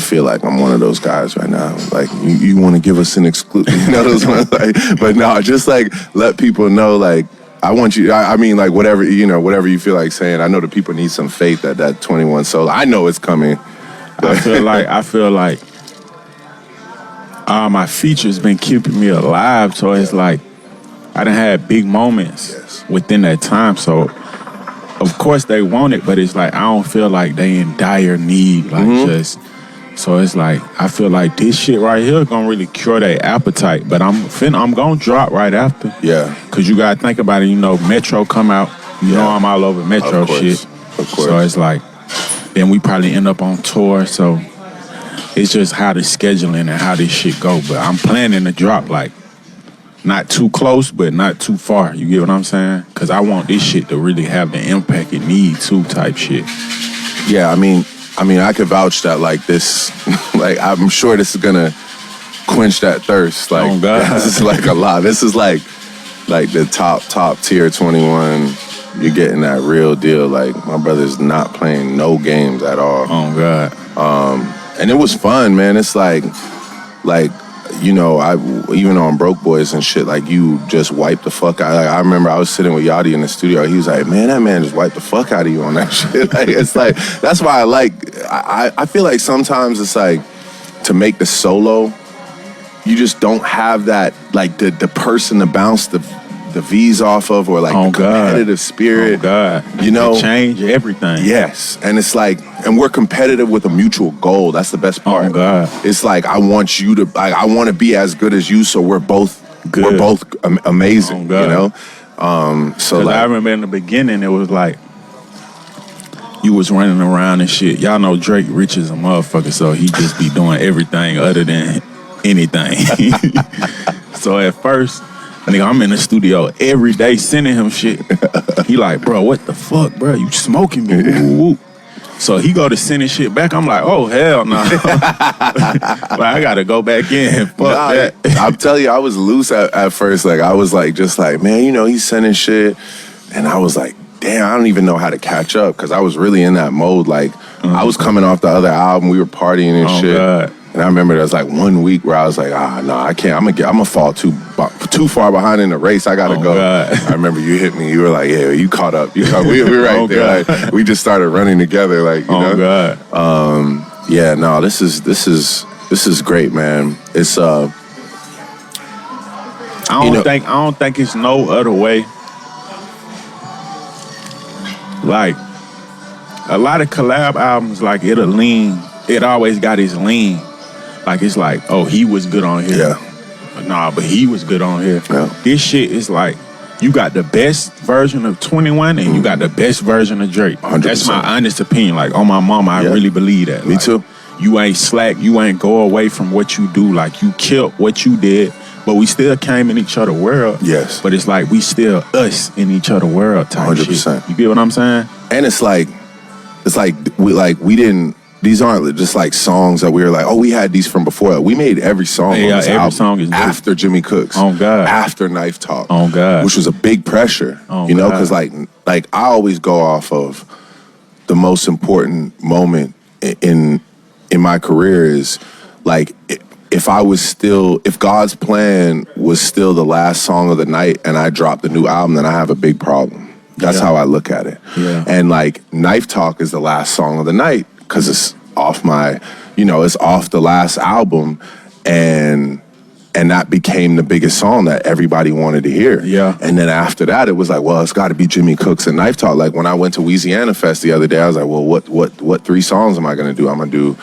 feel like I'm one of those guys right now. Like, you want to give us an exclusive, those ones. Like, but no, just like let people know. Like, I want you. I mean, like whatever whatever you feel like saying. I know the people need some faith that 21 solo. I know it's coming. I feel like my features been keeping me alive. So it's like I done had big moments within that time. So of course they want it, but it's like I don't feel like they in dire need. Like so it's like I feel like this shit right here gonna really cure their appetite. But I'm gonna drop right after. Yeah. Cause you gotta think about it. Metro come out. You know I'm all over Metro shit. Of course. So it's like then we probably end up on tour. So it's just how the scheduling and how this shit go. But I'm planning to drop like not too close, but not too far. You get what I'm saying? Because I want this shit to really have the impact it needs to type shit. Yeah, I mean, I could vouch that like this, like I'm sure this is gonna quench that thirst. Like, oh God. This is like a lot. This is like the top tier 21. You're getting that real deal. Like my brother's not playing no games at all. Oh God. And it was fun, man. It's like. I even on Broke Boys and shit, like you just wipe the fuck out. Like, I remember I was sitting with Yachty in the studio. He was like, "Man, that man just wiped the fuck out of you on that shit." Like, it's like that's why I feel like sometimes it's like to make the solo, you just don't have that like the person to bounce the V's off of or like the competitive spirit. Oh God. It change everything. Yes. And it's like, and we're competitive with a mutual goal. That's the best part. Oh God. It's like I want you to I want to be as good as you so we're both good. We're both amazing, So like, I remember in the beginning it was like you was running around and shit. Y'all know Drake rich as a motherfucker, so he just be doing everything other than anything. So at first, nigga, I'm in the studio every day sending him shit. He like, bro, what the fuck, bro? You smoking me? Woo, woo. So he go to sending shit back. I'm like, oh, hell no. Like, I got to go back in. Fuck that. I'm telling you, I was loose at first. Like, I was like, just like, man, he's sending shit. And I was like, damn, I don't even know how to catch up because I was really in that mode. Like, I was coming off the other album. We were partying and shit. God. And I remember there was like 1 week where I was like, no, I can't. I'm gonna fall too far behind in the race. I gotta go. God. I remember you hit me. You were like, yeah, you caught up. We were right there. Like, we just started running together. Like, you know. God. Yeah. No. This is great, man. It's I don't think it's no other way. Like a lot of collab albums, like it'll lean. It always got his lean. Like, it's like, oh, he was good on here. Yeah. Nah, but he was good on here. Yeah. This shit is like, you got the best version of 21 and you got the best version of Drake. 100%. That's my honest opinion. Like, on my mama, I really believe that. Me like, too. You ain't slack. You ain't go away from what you do. Like, you killed what you did, but we still came in each other's world. Yes. But it's like, we still us in each other's world type 100%. shit. You get what I'm saying? And it's like we didn't. These aren't just like songs that we were like, oh, we had these from before. We made every song on this every album song is after Jimmy Cooks. Oh God. After Knife Talk. Oh God. Which was a big pressure. Oh, because like I always go off of the most important moment in my career is like if God's Plan was still the last song of the night and I dropped the new album, then I have a big problem. That's how I look at it. Yeah. And like Knife Talk is the last song of the night because it's off it's off the last album, and that became the biggest song that everybody wanted to hear. Yeah. And then after that, it was like, well, it's got to be Jimmy Cooks and Knife Talk. Like when I went to Louisiana Fest the other day, I was like, well, what 3 songs am I gonna do? I'm gonna do,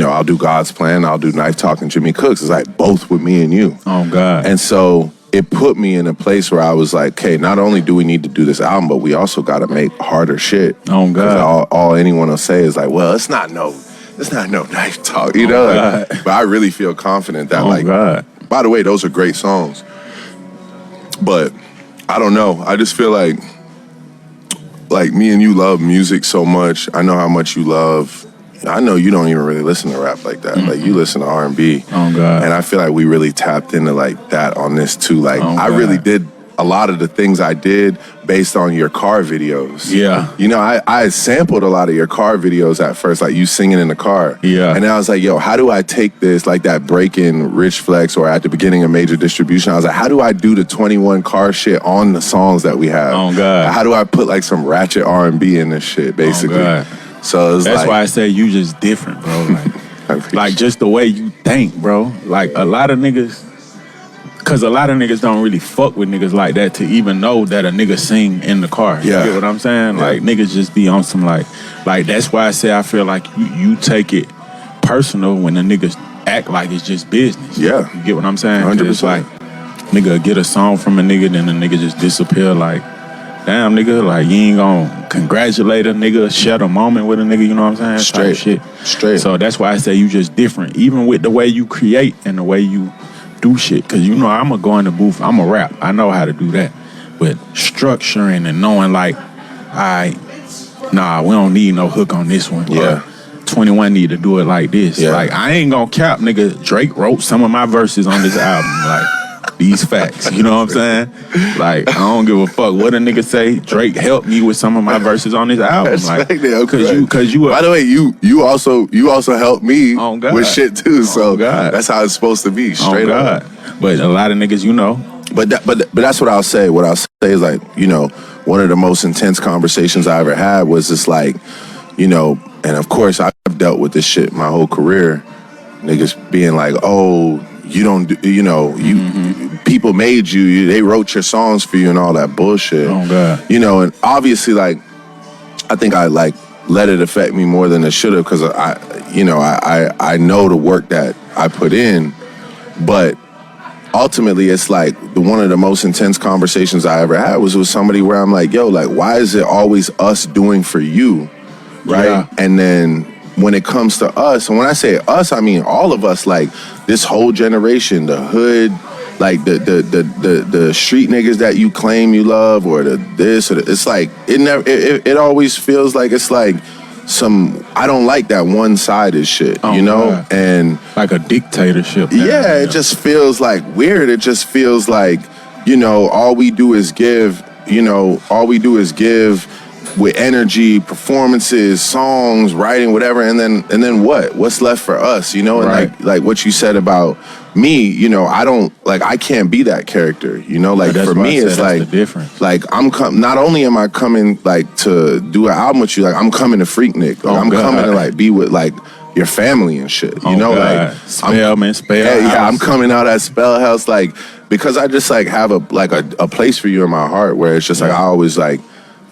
I'll do God's Plan, I'll do Knife Talk and Jimmy Cooks. It's like both with me and you. Oh God. And so it put me in a place where I was like, okay, not only do we need to do this album, but we also got to make harder shit. Oh God. All anyone will say is like, well, it's not no Knife Talk, But I really feel confident that God. By the way, those are great songs. But I don't know. I just feel like me and you love music so much. I know how much you love. I know you don't even really listen to rap like that. Mm-hmm. Like you listen to R&B. Oh God. And I feel like we really tapped into like that on this too. Like I really did a lot of the things I did based on your car videos. Yeah. You know, I sampled a lot of your car videos at first, like you singing in the car. Yeah. And then I was like, yo, how do I take this, like that break in Rich Flex or at the beginning of Major Distribution? I was like, how do I do the 21 car shit on the songs that we have? Oh, God. How do I put like some ratchet R&B in this shit, basically? Oh, God. So it's that's why I say you just different, bro. Like just the way you think, bro. Like a lot of niggas, cause a lot of niggas don't really fuck with niggas like that to even know that a nigga sing in the car. You get what I'm saying? Like niggas just be on some like that's why I say I feel like you take it personal when the niggas act like it's just business. Yeah. You get what I'm saying? 100%. It's like nigga get a song from a nigga, then the nigga just disappear like, damn, nigga, like, you ain't gonna congratulate a nigga, share the moment with a nigga, you know what I'm saying? Straight. So that's why I say you just different, even with the way you create and the way you do shit. Because, you know, I'm going to go in the booth, I'm a rap. I know how to do that. But structuring and knowing, like, we don't need no hook on this one. Yeah. 21 need to do it like this. Yeah. Like, I ain't gonna cap, nigga. Drake wrote some of my verses on this album. Like, these facts, you know what I'm saying? Like, I don't give a fuck what a nigga say. Drake helped me with some of my verses on this album. Like, cause you. By the way, you also helped me with shit too. So that's how it's supposed to be. Straight up. But a lot of niggas, you know. But that's what I'll say. What I'll say is like, you know, one of the most intense conversations I ever had was just like, you know, and of course I've dealt with this shit my whole career. Niggas being like, oh, you don't do, you know, people made you, they wrote your songs for you and all that bullshit. Oh, God. You know, and obviously, like, I think I, like, let it affect me more than it should have because I know the work that I put in, but ultimately it's like one of the most intense conversations I ever had was with somebody where I'm like, yo, like, why is it always us doing for you, right? Yeah. And then when it comes to us, and when I say us, I mean all of us, like this whole generation, the hood, like the street niggas that you claim you love, or it's like it always feels like it's like I don't like that one-sided shit, you know? God. And like a dictatorship. Yeah, it just feels like weird. It just feels like, you know, all we do is give with energy, performances, songs, writing, whatever, and then what? What's left for us, you know? And right. like what you said about me, you know, I can't be that character, you know? Like for me, it's like the difference. Like not only am I coming like to do an album with you, like I'm coming to Freaknik. Like, I'm coming to like be with like your family and shit, you know? God. Like Spell. Yeah, I'm coming out at Spell House, like, because I just like have a place for you in my heart where it's just like I always like,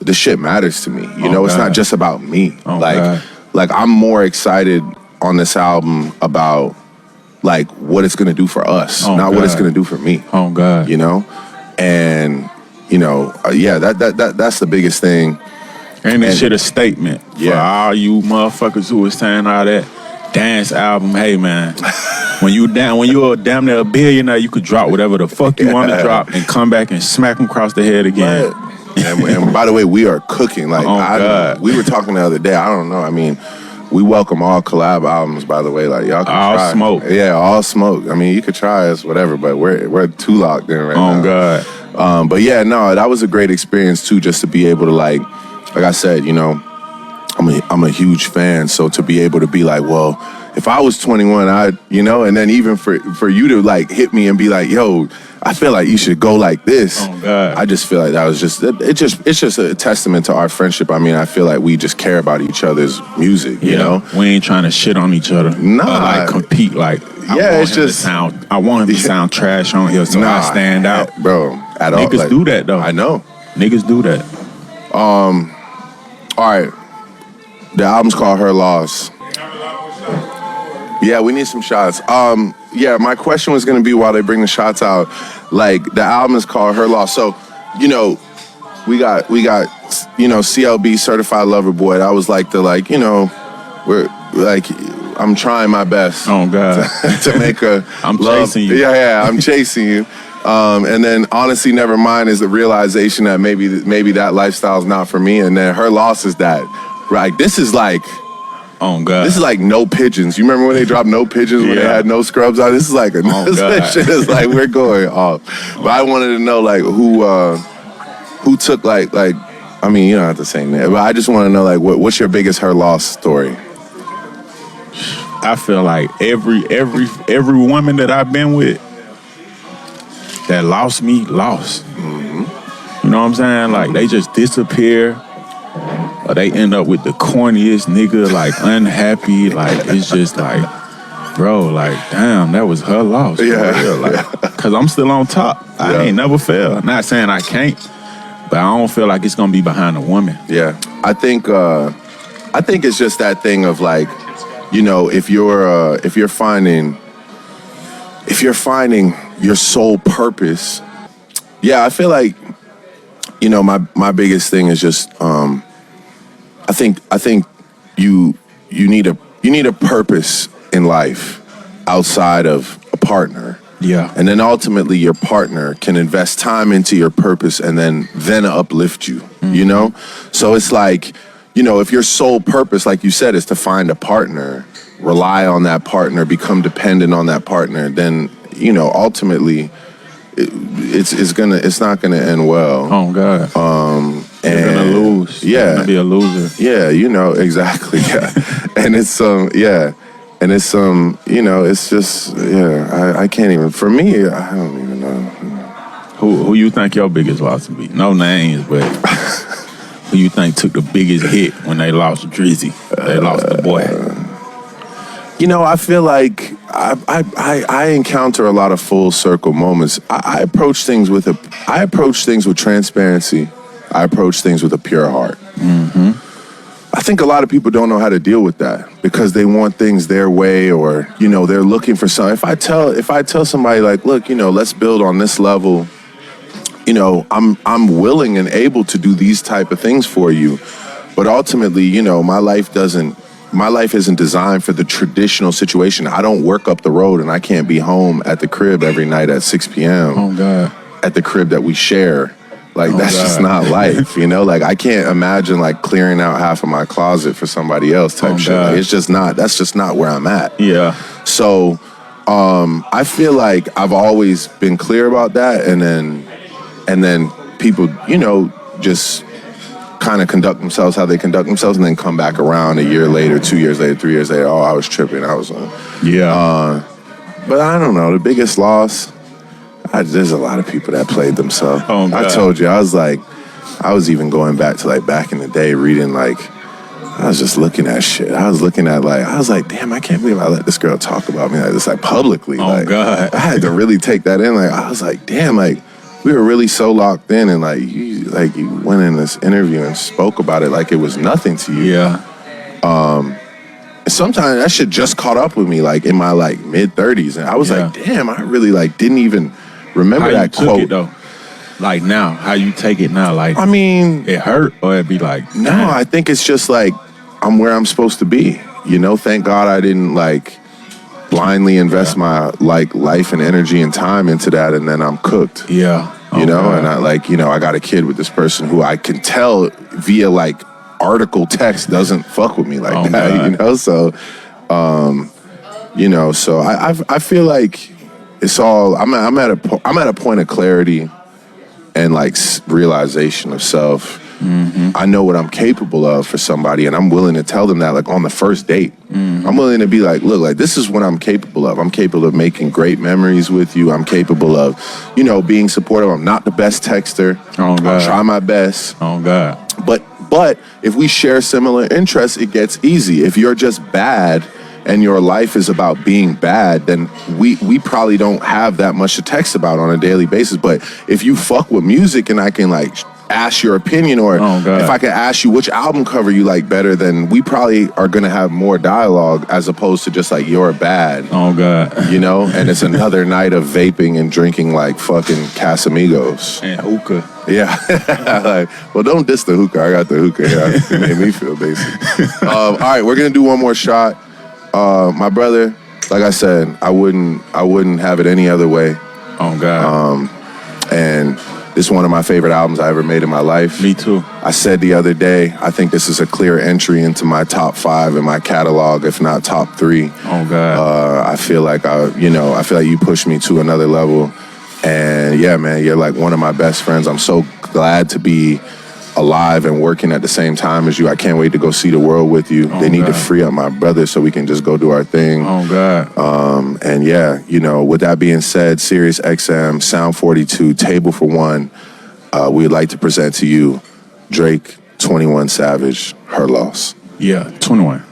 this shit matters to me. You know, it's not just about me. Like I'm more excited on this album about like what it's gonna do for us, not what it's gonna do for me. Oh God. You know? And you know, that's the biggest thing. And this shit a statement for all you motherfuckers who was saying all that dance album. Hey man, when you're damn near a billionaire, you could drop whatever the fuck you want to drop and come back and smack them across the head again. Right. And by the way, we are cooking. Like we were talking the other day. I don't know. I mean, we welcome all collab albums. By the way, like y'all can all try. Smoke. Yeah, all smoke. I mean, you could try us, whatever. But we're too locked in right now. Oh God. But yeah, no, that was a great experience too. Just to be able to like I said, you know, I'm a huge fan. So to be able to be like, well, if I was 21, you know, and then even for you to like hit me and be like, yo, I feel like you should go like this. Oh God. I just feel like that was just it's just a testament to our friendship. I mean, I feel like we just care about each other's music, you know? We ain't trying to shit on each other. Nah. Like compete. Like I want him to sound trash on here so I stand out. Bro, at all. Niggas do that though. I know. Niggas do that. All right. The album's called Her Loss. Yeah, we need some shots. Yeah, my question was gonna be while they bring the shots out, like the album is called Her Loss. So, you know, we got you know, CLB Certified Lover Boy. That was like we're like I'm trying my best. Oh God. to make a I'm love. chasing you. Yeah, I'm chasing you. And then Honestly Nevermind is the realization that maybe that lifestyle's not for me. And then Her Loss is that, right? This is like Oh God. This is like No Pigeons. You remember when they dropped No Pigeons when they had no scrubs on? This is like this shit is like we're going off. But I wanted to know like who took like I mean you don't have to say that, but I just want to know like what's your biggest her loss story? I feel like every woman that I've been with that lost me lost. You know what I'm saying? Like they just disappear. Or they end up with the corniest nigga, like unhappy, like it's just like, bro, like damn, that was her loss. Yeah, like, cause I'm still on top. I ain't never failed. Not saying I can't, but I don't feel like it's gonna be behind a woman. Yeah, I think it's just that thing of like, you know, if you're finding your sole purpose, yeah, I feel like, you know, my biggest thing is just. I think you need a purpose in life outside of a partner. Yeah. And then ultimately your partner can invest time into your purpose and then uplift you, you know? So it's like, you know, if your sole purpose, like you said, is to find a partner, rely on that partner, become dependent on that partner, then, you know, ultimately it's not gonna end well. Oh God. You're gonna lose. Yeah. You're gonna be a loser. Yeah, you know, exactly. Yeah. And it's and it's you know, it's just I can't even for me, I don't even know. Who you think your biggest loss would be? No names, but who you think took the biggest hit when they lost Drizzy? They lost the boy. You know, I feel like I encounter a lot of full circle moments. I approach things with transparency. I approach things with a pure heart. Mm-hmm. I think a lot of people don't know how to deal with that because they want things their way, or you know, they're looking for something. If I tell somebody like, look, you know, let's build on this level. You know, I'm willing and able to do these type of things for you, but ultimately, you know, my life isn't designed for the traditional situation. I don't work up the road and I can't be home at the crib every night at 6 p.m. Oh God. At the crib that we share. Like, that's God. just not life, you know? Like, I can't imagine, like, clearing out half of my closet for somebody else type shit. Like, that's just not where I'm at. Yeah. So, I feel like I've always been clear about that, and then people, you know, just kind of conduct themselves how they conduct themselves and then come back around a year later, 2 years later, 3 years later, oh, I was tripping, I was but I don't know, the biggest loss... there's a lot of people that played themselves. Oh, God. I told you, I was even going back to like back in the day reading like, I was just looking at shit. I was like, damn, I can't believe I let this girl talk about me like this, like publicly. Oh, like, God. I had to really take that in. Like, I was like, damn, like we were really so locked in, and like you went in this interview and spoke about it like it was nothing to you. Yeah. Sometimes that shit just caught up with me like in my like mid-30s, and I was like, damn, I really like didn't even remember how that you quote. took it, though? Like now, how you take it now? Like, I mean, it hurt, or it be like, no, I think it's just like I'm where I'm supposed to be. You know, thank God I didn't like blindly invest my like life and energy and time into that, and then I'm cooked. Yeah. You know, and I like, you know, I got a kid with this person who I can tell via like article text doesn't fuck with me like that. God. You know, so you know, so I feel like it's all I'm at a point of clarity and like realization of self. Mm-hmm. I know what I'm capable of for somebody, and I'm willing to tell them that like on the first date. Mm-hmm. I'm willing to be like, look, like this is what I'm capable of. I'm capable of making great memories with you. I'm capable of, you know, being supportive. I'm not the best texter. Oh, God. I'll try my best. Oh, God. But if we share similar interests, it gets easy. If you're just bad and your life is about being bad, then we probably don't have that much to text about on a daily basis. But if you fuck with music and I can like ask your opinion, or if I can ask you which album cover you like better, then we probably are gonna have more dialogue as opposed to just like you're bad. Oh God. You know? And it's another night of vaping and drinking like fucking Casamigos. And hookah. Yeah. Like, well, don't diss the hookah. I got the hookah here. It made me feel basic. All right, we're gonna do one more shot. My brother, like I said, I wouldn't have it any other way. Oh God. And This is one of my favorite albums I ever made in my life. Me too. I said the other day, I think this is a clear entry into my top 5 in my catalog, if not top 3. Oh God. I feel like I feel like you pushed me to another level. And yeah, man, you're like one of my best friends. I'm so glad to be alive and working at the same time as you. I can't wait to go see the world with you. They need to free up my brother so we can just go do our thing. Oh God. And yeah, with that being said, Sirius XM, Sound 42, Table for One, we'd like to present to you Drake, 21 Savage, Her Loss. Yeah, 21.